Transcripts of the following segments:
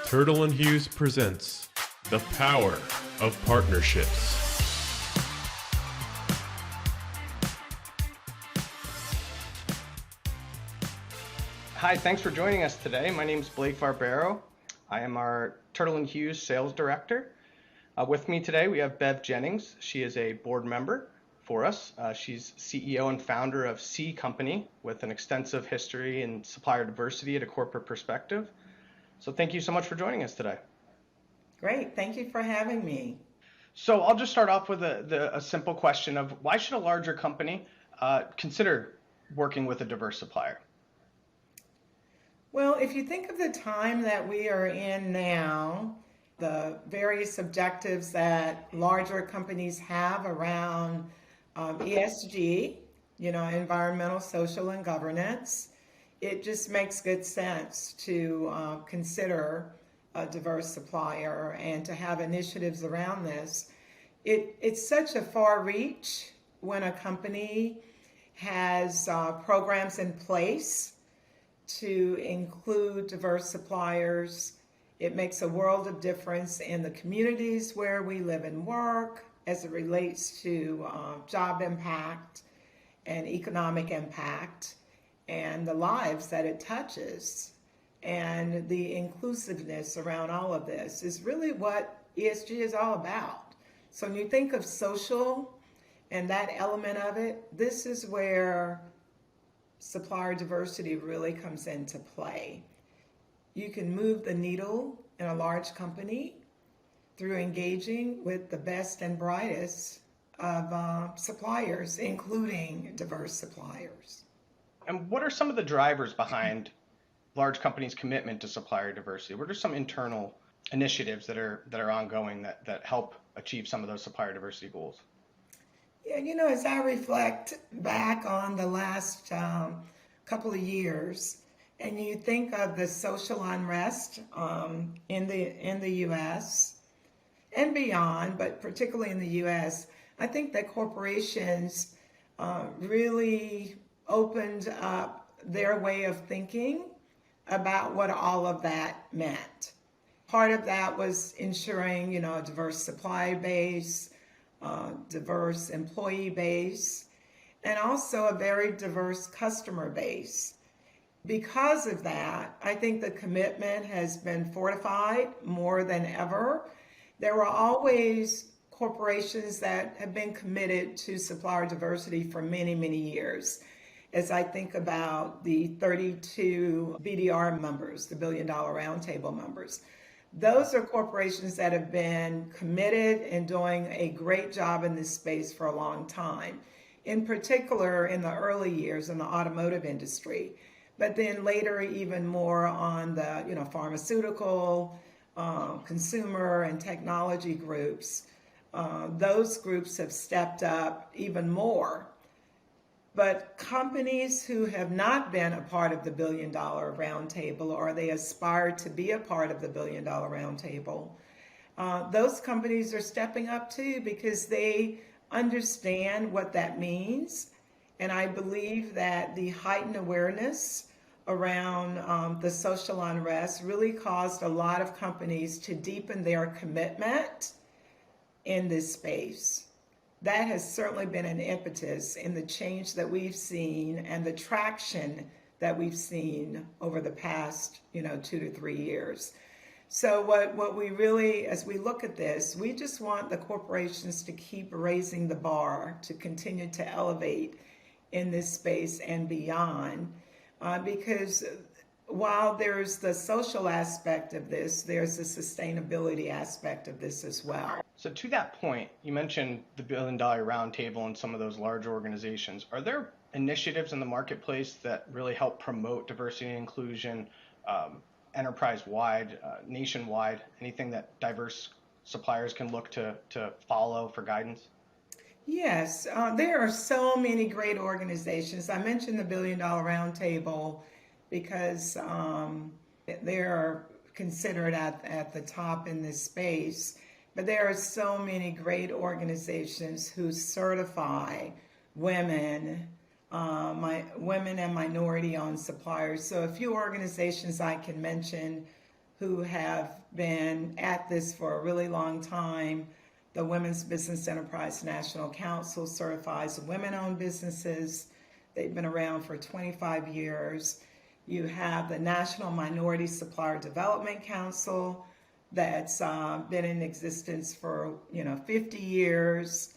Turtle and Hughes presents The Power of Partnerships. Hi, thanks for joining us today. My name is Blake Varbero. I am our Turtle and Hughes Sales Director. With me today, we have Bev Jennings. She is a board member for us. She's CEO and founder of C Company with an extensive history in supplier diversity at a corporate perspective. So thank you so much for joining us today. Great, thank you for having me. So I'll just start off with a simple question of why should a larger company consider working with a diverse supplier? Well, if you think of the time that we are in now, the various objectives that larger companies have around ESG, environmental, social, and governance, it just makes good sense to consider a diverse supplier and to have initiatives around this. It's such a far reach when a company has programs in place to include diverse suppliers. It makes a world of difference in the communities where we live and work as it relates to job impact and economic impact and the lives that it touches. And the inclusiveness around all of this is really what ESG is all about. So when you think of social and that element of it, this is where supplier diversity really comes into play. You can move the needle in a large company through engaging with the best and brightest of suppliers, including diverse suppliers. And what are some of the drivers behind large companies' commitment to supplier diversity? What are some internal initiatives that are ongoing that help achieve some of those supplier diversity goals? Yeah, as I reflect back on the last couple of years, and you think of the social unrest in the U.S. and beyond, but particularly in the U.S., I think that corporations really opened up their way of thinking about what all of that meant. Part of that was ensuring, a diverse supply base, diverse employee base, and also a very diverse customer base. Because of that, I think the commitment has been fortified more than ever. There were always corporations that have been committed to supplier diversity for many, many years. As I think about the 32 BDR members, the Billion Dollar Roundtable members, those are corporations that have been committed and doing a great job in this space for a long time, in particular in the early years in the automotive industry, but then later even more on the pharmaceutical, consumer, and technology groups. Those groups have stepped up even more. But companies who have not been a part of the Billion Dollar Roundtable, or they aspire to be a part of the Billion Dollar Roundtable, those companies are stepping up too because they understand what that means. And I believe that the heightened awareness around the social unrest really caused a lot of companies to deepen their commitment in this space. That has certainly been an impetus in the change that we've seen and the traction that we've seen over the past, 2 to 3 years. So what we really, as we look at this, we just want the corporations to keep raising the bar, to continue to elevate in this space and beyond, because while there's the social aspect of this, there's the sustainability aspect of this as well. So to that point, you mentioned the Billion Dollar Roundtable and some of those large organizations. Are there initiatives in the marketplace that really help promote diversity and inclusion enterprise-wide, nationwide, anything that diverse suppliers can look to follow for guidance? Yes, there are so many great organizations. I mentioned the Billion Dollar Roundtable because they're considered at the top in this space. But there are so many great organizations who certify women my women and minority-owned suppliers. So a few organizations I can mention who have been at this for a really long time. The Women's Business Enterprise National Council certifies women-owned businesses. They've been around for 25 years. You have the National Minority Supplier Development Council that's been in existence for 50 years.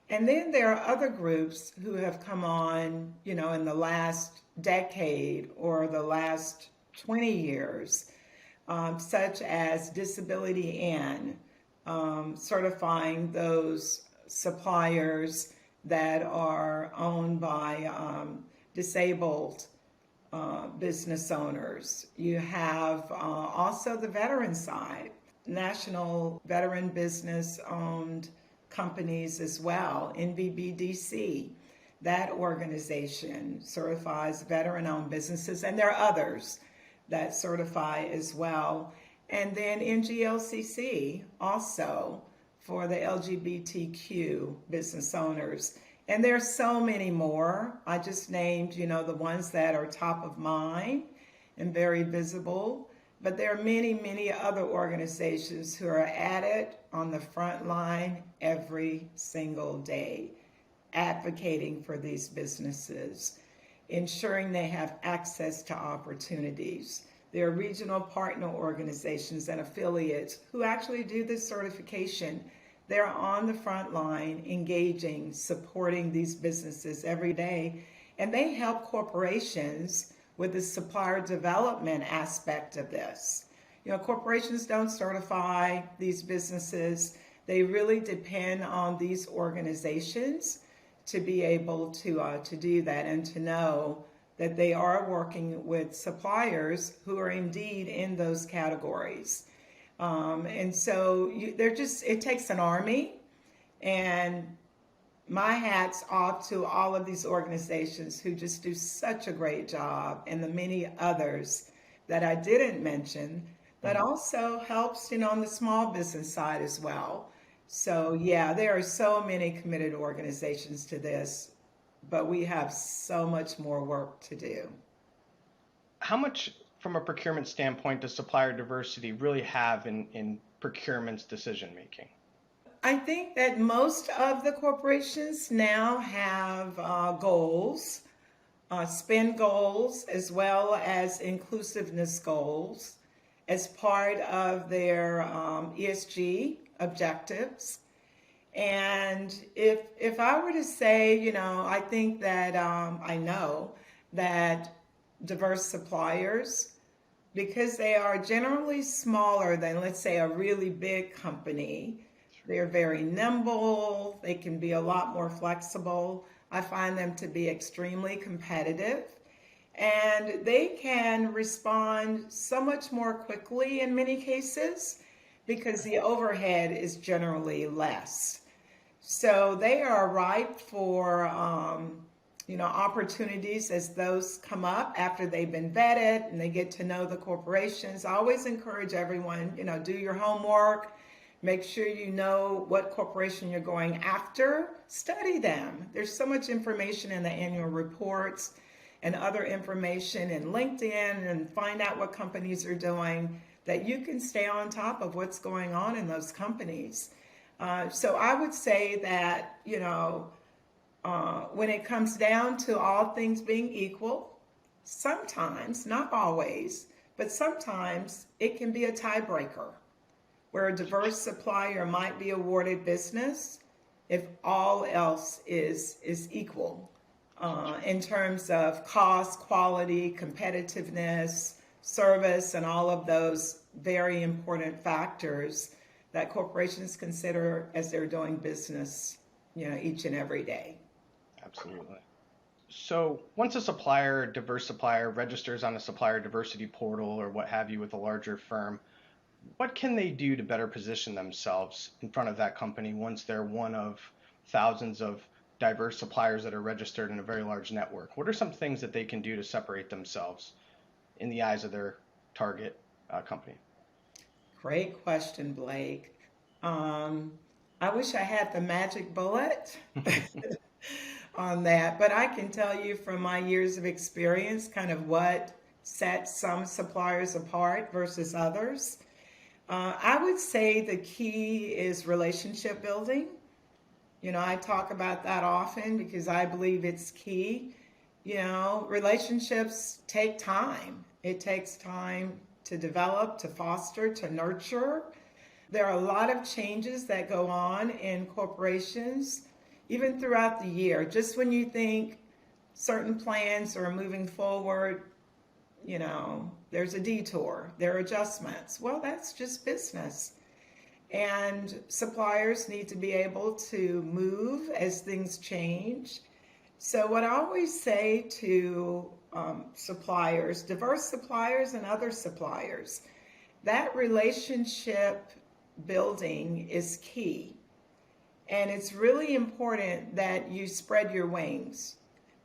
And then there are other groups who have come on, in the last decade or the last 20 years, such as Disability In, certifying those suppliers that are owned by disabled business owners. You have also the veteran side, National Veteran Business Owned Companies as well, NVBDC. That organization certifies veteran-owned businesses, and there are others that certify as well. And then NGLCC also for the LGBTQ business owners. And there's so many more. I just named, the ones that are top of mind and very visible. But there are many, many other organizations who are at it on the front line every single day, advocating for these businesses, ensuring they have access to opportunities. There are regional partner organizations and affiliates who actually do this certification. They're on the front line, engaging, supporting these businesses every day, and they help corporations with the supplier development aspect of this. Corporations don't certify these businesses. They really depend on these organizations to be able to do that and to know that they are working with suppliers who are indeed in those categories. And so it takes an army, and my hat's off to all of these organizations who just do such a great job, and the many others that I didn't mention that also helps, on the small business side as well. So yeah, there are so many committed organizations to this, but we have so much more work to do. How much, from a procurement standpoint, does supplier diversity really have in procurement's decision making? I think that most of the corporations now have goals, spend goals, as well as inclusiveness goals as part of their ESG objectives. And if I were to say, I think that I know that diverse suppliers, because they are generally smaller than, let's say, a really big company, they're very nimble, they can be a lot more flexible. I find them to be extremely competitive, and they can respond so much more quickly in many cases because the overhead is generally less. So they are ripe for opportunities as those come up after they've been vetted and they get to know the corporations. I always encourage everyone, do your homework, make sure you know what corporation you're going after, study them. There's so much information in the annual reports and other information in LinkedIn, and find out what companies are doing that you can stay on top of what's going on in those companies. So I would say that, when it comes down to all things being equal, sometimes, not always, but sometimes it can be a tiebreaker where a diverse supplier might be awarded business if all else is equal in terms of cost, quality, competitiveness, service, and all of those very important factors that corporations consider as they're doing business, each and every day. Absolutely. So once a diverse supplier, registers on a supplier diversity portal or what have you with a larger firm, what can they do to better position themselves in front of that company once they're one of thousands of diverse suppliers that are registered in a very large network? What are some things that they can do to separate themselves in the eyes of their target company? Great question, Blake. I wish I had the magic bullet. on that, but I can tell you from my years of experience kind of what sets some suppliers apart versus others. I would say the key is relationship building. I talk about that often because I believe it's key. Relationships take time. It takes time to develop, to foster, to nurture. There are a lot of changes that go on in corporations, even throughout the year. Just when you think certain plans are moving forward, there's a detour, there are adjustments. Well, that's just business. And suppliers need to be able to move as things change. So what I always say to suppliers, diverse suppliers and other suppliers, that relationship building is key. And it's really important that you spread your wings.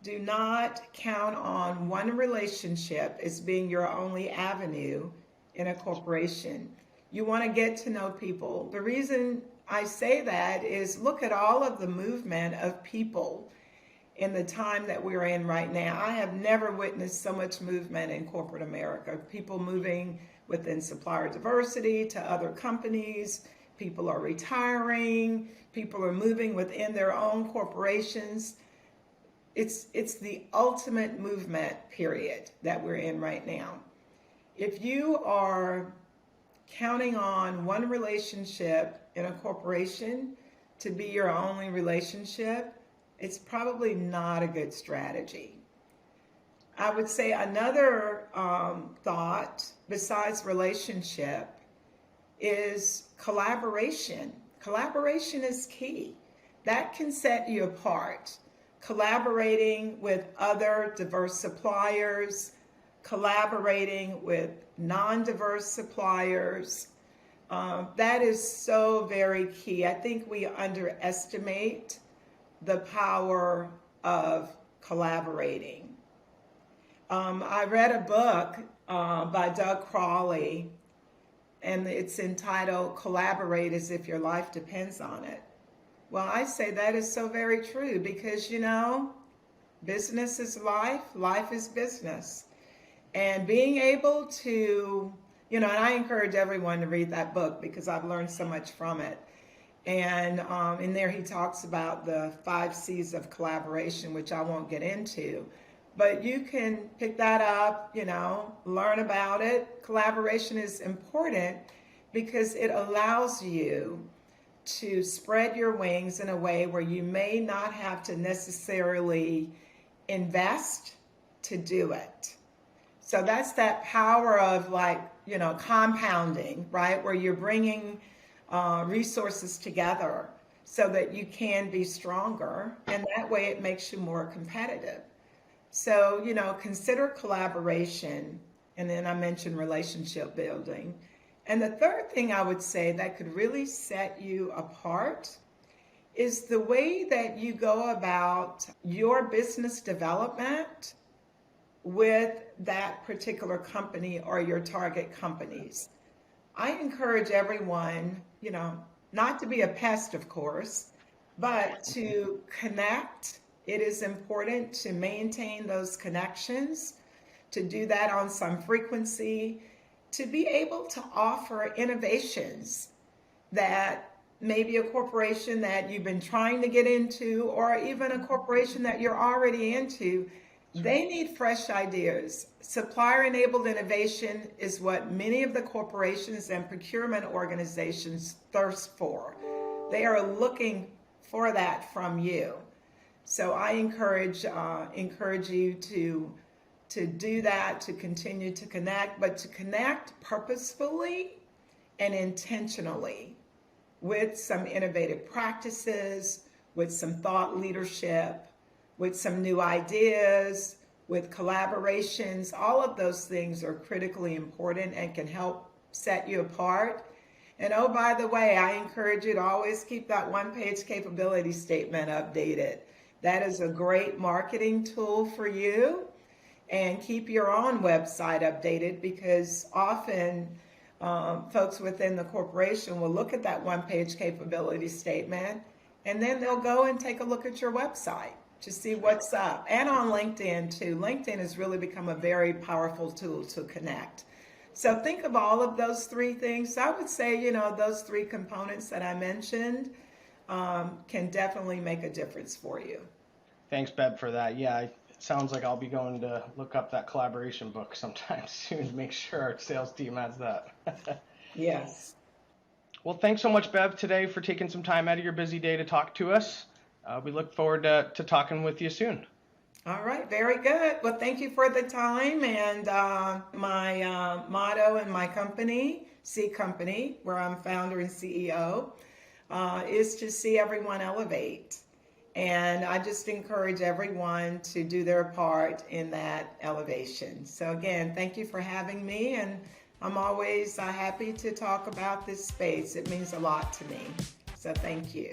Do not count on one relationship as being your only avenue in a corporation. You want to get to know people. The reason I say that is look at all of the movement of people in the time that we're in right now. I have never witnessed so much movement in corporate America. People moving within supplier diversity to other companies. People are retiring. People are moving within their own corporations. It's the ultimate movement period that we're in right now. If you are counting on one relationship in a corporation to be your only relationship, it's probably not a good strategy. I would say another thought besides relationship is collaboration. Collaboration is key. That can set you apart. Collaborating with other diverse suppliers, collaborating with non-diverse suppliers, that is so very key. I think we underestimate the power of collaborating. I read a book by Doug Crawley, and it's entitled Collaborate as if your life depends on it. Well, I say that is so very true because, business is life, life is business. And being able to, and I encourage everyone to read that book because I've learned so much from it. And in there he talks about the 5 C's of collaboration, which I won't get into. But you can pick that up, learn about it. Collaboration is important because it allows you to spread your wings in a way where you may not have to necessarily invest to do it. So that's that power of compounding, right? Where you're bringing resources together so that you can be stronger. And that way it makes you more competitive. So, consider collaboration. And then I mentioned relationship building. And the third thing I would say that could really set you apart is the way that you go about your business development with that particular company or your target companies. I encourage everyone, not to be a pest, of course, but to connect. It is important to maintain those connections, to do that on some frequency, to be able to offer innovations that maybe a corporation that you've been trying to get into, or even a corporation that you're already into, they need fresh ideas. Supplier-enabled innovation is what many of the corporations and procurement organizations thirst for. They are looking for that from you. So I encourage you to do that, to continue to connect, but to connect purposefully and intentionally with some innovative practices, with some thought leadership, with some new ideas, with collaborations. All of those things are critically important and can help set you apart. And oh, by the way, I encourage you to always keep that one-page capability statement updated. That is a great marketing tool for you. And keep your own website updated because often folks within the corporation will look at that one-page capability statement and then they'll go and take a look at your website. to see what's up. And on LinkedIn too. LinkedIn has really become a very powerful tool to connect. So think of all of those three things. I would say, those three components that I mentioned can definitely make a difference for you. Thanks, Bev, for that. Yeah, it sounds like I'll be going to look up that collaboration book sometime soon to make sure our sales team has that. Yes. Well, thanks so much, Bev, today for taking some time out of your busy day to talk to us. We look forward to talking with you soon. All right, very good. Well, thank you for the time. And my motto in my company, C Company, where I'm founder and CEO, is to see everyone elevate. And I just encourage everyone to do their part in that elevation. So again, thank you for having me. And I'm always happy to talk about this space. It means a lot to me. So thank you.